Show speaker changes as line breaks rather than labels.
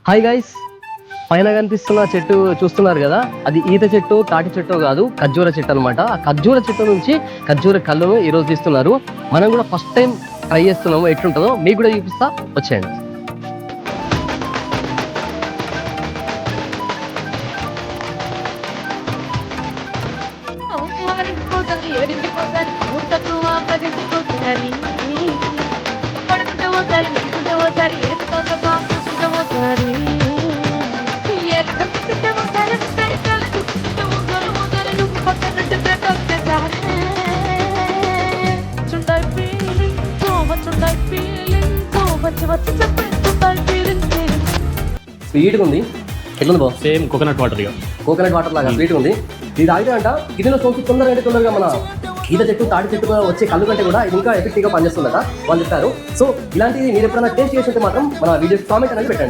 Hi guys, పైన కనిపిస్తున్న చెట్టు చూస్తున్నారు కదా, అది ఈత చెట్టు తాటి చెట్టు కాదు, ఖర్జూర చెట్టు అనమాట. ఆ ఖర్జూర చెట్టు నుంచి ఖర్జూర కళ్ళను ఈరోజు తీస్తున్నారు. మనం కూడా ఫస్ట్ టైం ట్రై చేస్తున్నాము, ఎట్లుంటుందో మీకు కూడా చూపిస్తా, వచ్చేయండి. స్వీట్గా ఉంది. ఎట్లుంది బాబు?
సేమ్ కోకోనట్ వాటర్ ఇక
కోకోనట్ వాటర్ లాగా స్వీట్గా ఉంది. ఇది తాగితే అంట కిడ్నీలో సోకి తొందరగా మన ఈత చెట్టు తాటి చెట్టు వచ్చే కళ్ళు కంటే కూడా ఇది ఇంకా ఎఫెక్టివ్గా పనిచేస్తుందట వాళ్ళు చెప్పారు. సో ఇలాంటిది మీరు ఎప్పుడైనా టేస్ట్ చేసి ఉంటే మాత్రం మన వీడియో కామెంట్ అనేది పెట్టండి.